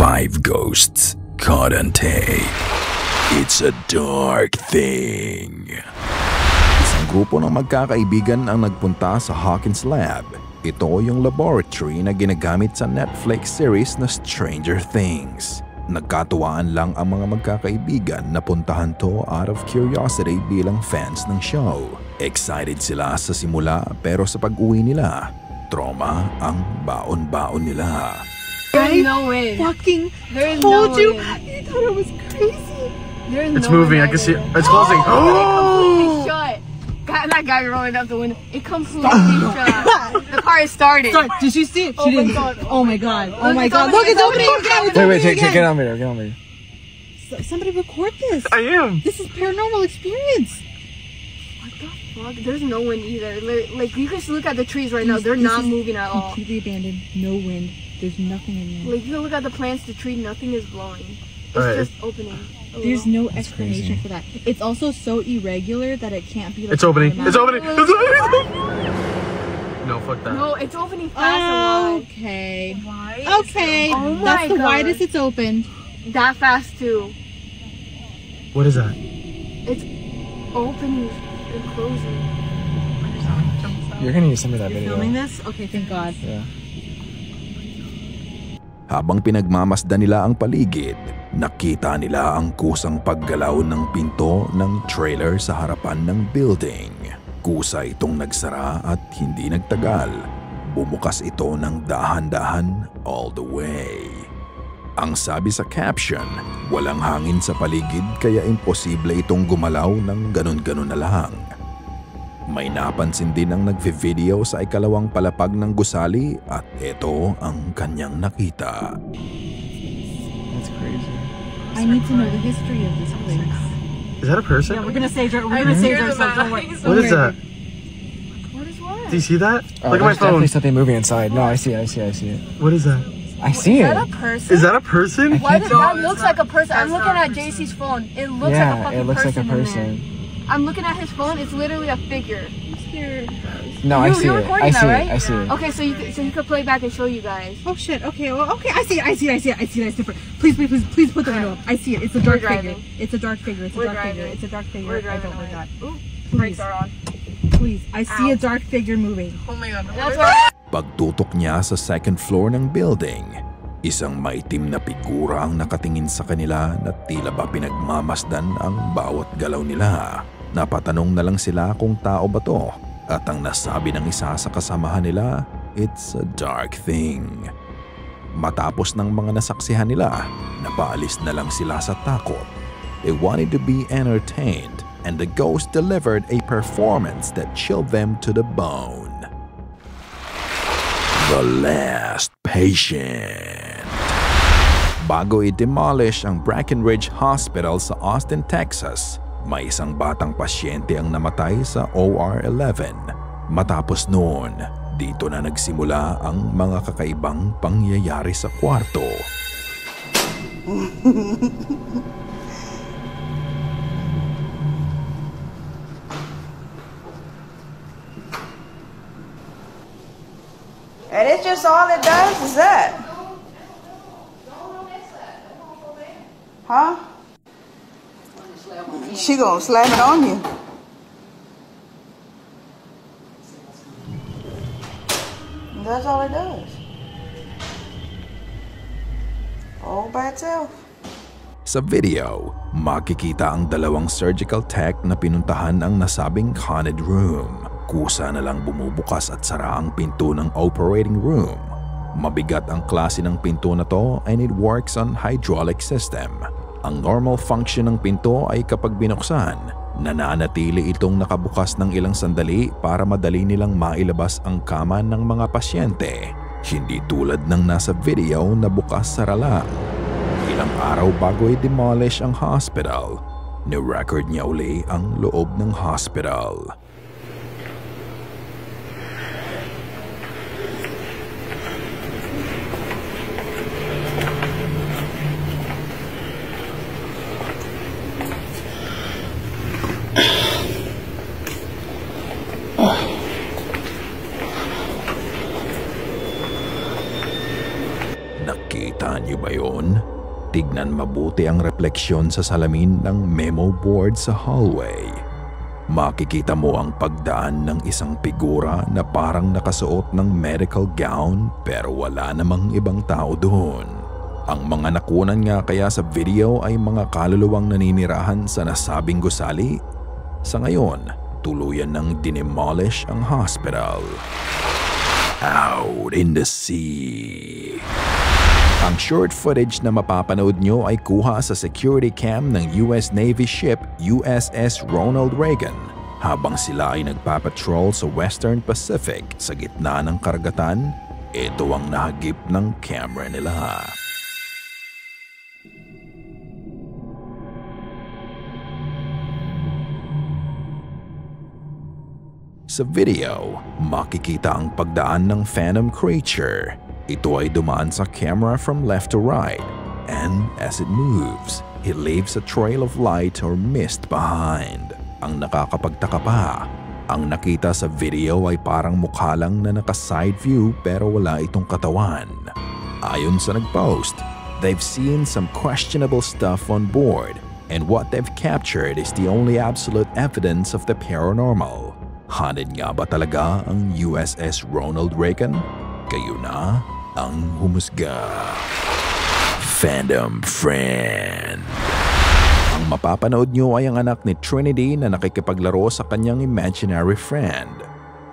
5 ghosts caught on tape. It's a dark thing. Isang grupo ng magkakaibigan ang nagpunta sa Hawkins Lab. Ito yung laboratory na ginagamit sa Netflix series na Stranger Things. Nagkatuwaan lang ang mga magkakaibigan na puntahan to out of curiosity bilang fans ng show. Excited sila sa simula pero sa pag-uwi nila, trauma ang baon-baon nila. There's no way. Fucking told you. You thought it was crazy. It's moving. I can see it. It's closing. It completely shut. That guy rolling out the window. It completely shut. The car is started. Did you see it? Oh my god. Oh my god. Oh my Look, god. Look, it's opening again. Wait, get on me. Get on me. Somebody record this. I am. This is paranormal experience. What the fuck? There's no wind either. Like you can look at the trees right now. They're not moving at all. Completely abandoned. No wind. There's nothing in there. Like you can look at the plants, the tree, nothing is blowing. It's Alright. just opening. There's no explanation for that. It's also so irregular that it can't be like It's opening. It's opening. It's opening. No, fuck that. No, it's opening fast. Okay. Why? Okay. Oh my That's the God. widest it's opened. That fast too. What is that? It's opening and closing. You're gonna need to send me that video. Filming this? Okay, thank God. Yeah. Habang pinagmamasdan nila ang paligid, nakita nila ang kusang paggalaw ng pinto ng trailer sa harapan ng building. Kusa itong nagsara at hindi nagtagal. Bumukas ito ng dahan-dahan all the way. Ang sabi sa caption, walang hangin sa paligid kaya imposible itong gumalaw ng ganun-ganun na lang. May napansin din ang nagvi-video sa ikalawang palapag ng gusali at ito ang kanyang nakita. That's crazy. I need to know the history of this place. Is that a person? Yeah, we're gonna save ourselves. Don't worry. What is that? What is what? Do you see that? Look at my there's phone. definitely something moving inside. No, I see it. What is that? I see Is it. that a person? Is that a person? Why does that looks like a person? I'm looking at JC's phone. It looks like a Yeah, fucking it looks like a person. person. I'm looking at his phone. It's literally a figure. No, I see You're it. recording I see that, it. right? I see it. Okay, so you could play back and show you guys. Oh shit. Okay. Well, okay. I see it. It's different. Please put the window up. I see it. It's a dark figure. It's a dark figure. We're driving. It's a dark figure. We're I driving don't like that. Ooh, Please. brakes are on. Please. I see a dark figure moving. Oh my god. That's why. Pagtutok niya sa second floor ng building, isang maitim na figura ang nakatingin sa kanila na tila ba pinagmamasdan ang bawat galaw nila. Napatanong na lang sila kung tao ba to at ang nasabi ng isa sa kasamahan nila, it's a dark thing. Matapos ng mga nasaksihan nila, napaalis na lang sila sa takot. They wanted to be entertained and the ghost delivered a performance that chilled them to the bone. The Last Patient. Bago i-demolish ang Brackenridge Hospital sa Austin, Texas, may isang batang pasyente ang namatay sa OR 11. Matapos noon, dito na nagsimula ang mga kakaibang pangyayari sa kwarto. And it's just all it does is that. Huh? She gonna slam it on you. That's all it does. All by itself. Sa video, makikita ang dalawang surgical tech na pinuntahan ang nasabing haunted room. Kusa na lang bumubukas at sara ang pinto ng operating room. Mabigat ang klase ng pinto na to and it works on hydraulic system. Ang normal function ng pinto ay kapag binuksan, nananatili itong nakabukas ng ilang sandali para madali nilang mailabas ang kama ng mga pasyente. Hindi tulad ng nasa video na bukas-sara lang. Ilang araw bago i-demolish ang hospital, ni-record niya uli ang loob ng hospital. Nakita Nagustuhan niyo ba yun? Tignan mabuti ang refleksyon sa salamin ng memo board sa hallway. Makikita mo ang pagdaan ng isang figura na parang nakasuot ng medical gown pero wala namang ibang tao doon. Ang mga nakunan nga kaya sa video ay mga kaluluwang naninirahan sa nasabing gusali. Sa ngayon, tuluyan ng dinemolish ang hospital. Out in the sea. Ang short footage na mapapanood nyo ay kuha sa security cam ng US Navy ship USS Ronald Reagan habang sila ay nagpapatrol sa Western Pacific sa gitna ng karagatan. Ito ang nahagip ng camera nila. Sa video, makikita ang pagdaan ng phantom creature. Ito ay dumaan sa camera from left to right, and as it moves, it leaves a trail of light or mist behind. Ang nakakapagtaka pa, ang nakita sa video ay parang mukha lang na naka-side view pero wala itong katawan. Ayon sa nag-post, they've seen some questionable stuff on board, and what they've captured is the only absolute evidence of the paranormal. Haunted nga ba talaga ang USS Ronald Reagan? Kayo na ang humusga. Phantom Friend. Ang mapapanood nyo ay ang anak ni Trinity na nakikipaglaro sa kanyang imaginary friend.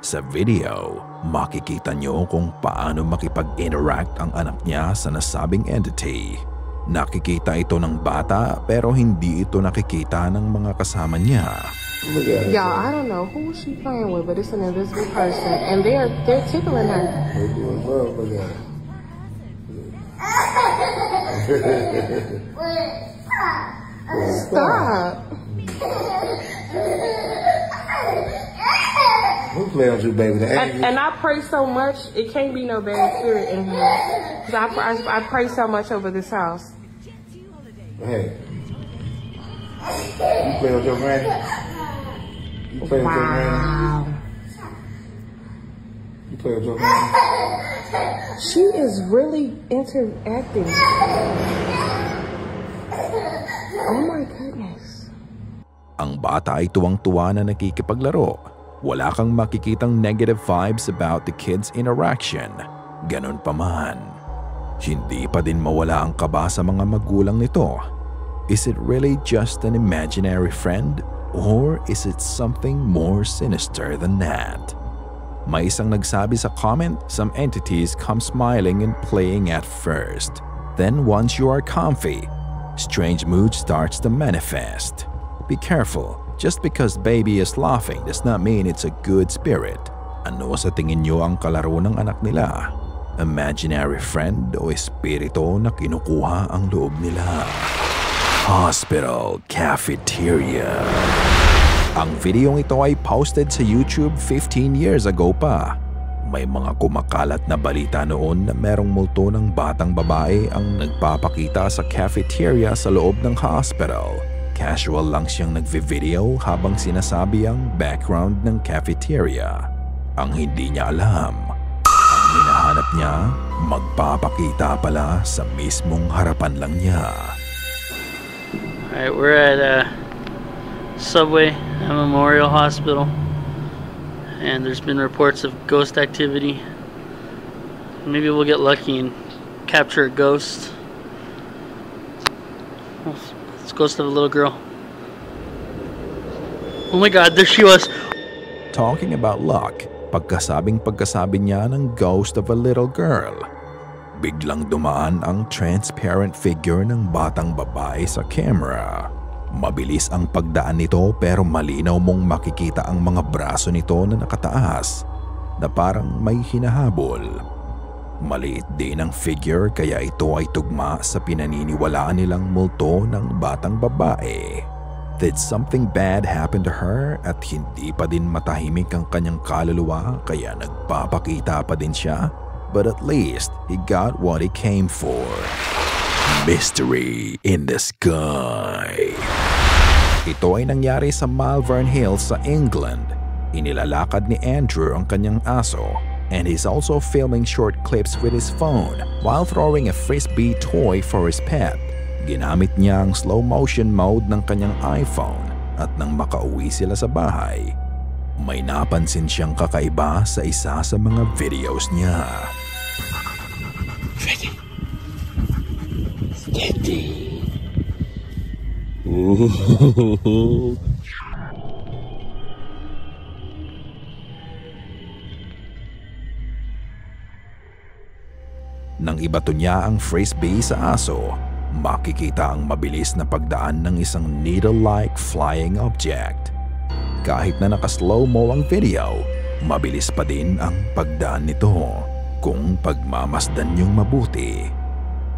Sa video, makikita nyo kung paano makipag-interact ang anak niya sa nasabing entity. Nakikita ito ng bata pero hindi ito nakikita ng mga kasama niya. Y'all, I don't know who she playing with, but it's an invisible person, and they're tickling her. They're doing well, look at it. Stop. Who play on you, baby? And I pray so much, it can't be no bad spirit in here. 'Cause I pray so much over this house. Hey, you play with your granny? You play with your granny? You play with your granny? She is really interacting. Oh my goodness. Ang bata ay tuwang-tuwa na nakikipaglaro. Wala kang makikitang negative vibes about the kids' interaction. Ganon pa man, hindi pa din mawala ang kaba sa mga magulang nito. Is it really just an imaginary friend? Or is it something more sinister than that? May isang nagsabi sa comment, some entities come smiling and playing at first. Then once you are comfy, strange mood starts to manifest. Be careful, just because baby is laughing does not mean it's a good spirit. Ano sa tingin nyo ang kalaro ng anak nila? Imaginary friend o espiritu na kinukuha ang loob nila? Hospital Cafeteria. Ang videong ito ay posted sa YouTube 15 years ago pa. May mga kumakalat na balita noon na merong multo ng batang babae ang nagpapakita sa cafeteria sa loob ng hospital. Casual lang siyang nagvi-video habang sinasabi ang background ng cafeteria. Ang hindi niya alam, ang hinahanap niya, magpapakita pala sa mismong harapan lang niya. Alright, we're at Subway at Memorial Hospital, and there's been reports of ghost activity. Maybe we'll get lucky and capture a ghost. It's ghost of a little girl. Oh my god, there she was. Talking about luck, pagkasabi niya ng ghost of a little girl. Biglang dumaan ang transparent figure ng batang babae sa camera. Mabilis ang pagdaan nito pero malinaw mong makikita ang mga braso nito na nakataas na parang may hinahabol. Maliit din ang figure kaya ito ay tugma sa pinaniniwalaan nilang multo ng batang babae. Did something bad happen to her at hindi pa din matahimik ang kanyang kaluluwa kaya nagpapakita pa din siya? But at least he got what he came for. Mystery in the sky. Ito ay nangyari sa Malvern Hills sa England. Inilalakad ni Andrew ang kanyang aso and he's also filming short clips with his phone while throwing a frisbee toy for his pet. Ginamit niya ang slow motion mode ng kanyang iPhone at nang makauwi sila sa bahay, may napansin siyang kakaiba sa isa sa mga videos niya. Ready. Steady. Ooh. Nang ibato niya ang frisbee sa aso, makikita ang mabilis na pagdaan ng isang needle-like flying object. Kahit na naka-slow-mo ang video, mabilis pa din ang pagdaan nito kung pagmamasdan niyong mabuti.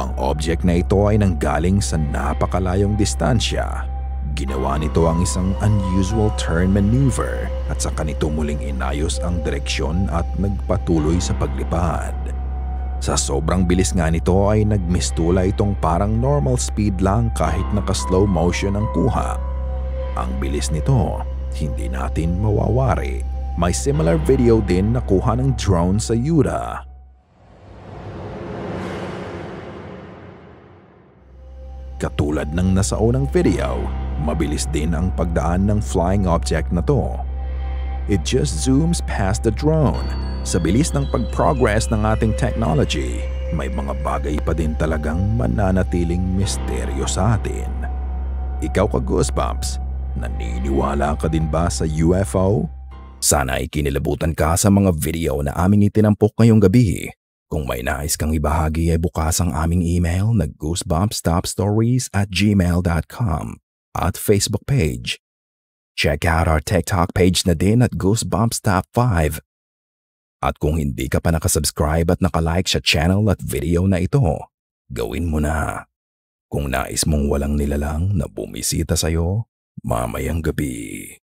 Ang object na ito ay nanggaling sa napakalayong distansya. Ginawa nito ang isang unusual turn maneuver at saka nito muling inayos ang direksyon at nagpatuloy sa paglipad. Sa sobrang bilis nga nito ay nagmistula itong parang normal speed lang kahit naka-slow motion ang kuha. Ang bilis nito, hindi natin mawawari. May similar video din na kuha ng drone sa Utah. Katulad ng nasaunang video, mabilis din ang pagdaan ng flying object na to. It just zooms past the drone. Sa bilis ng pag-progress ng ating technology, may mga bagay pa din talagang mananatiling misteryo sa atin. Ikaw ka Goosebumps, naniniwala ka din ba sa UFO? Sana ay kinilabutan ka sa mga video na aming itinampok ngayong gabi. Kung may nais kang ibahagi ay bukas ang aming email na goosebumpstopstories@gmail.com at Facebook page. Check out our TikTok page na din at Goosebumps Top 5. At kung hindi ka pa nakasubscribe at nakalike sa channel at video na ito, gawin mo na. Kung nais mong walang nilalang na bumisita sa'yo mamayang gabi.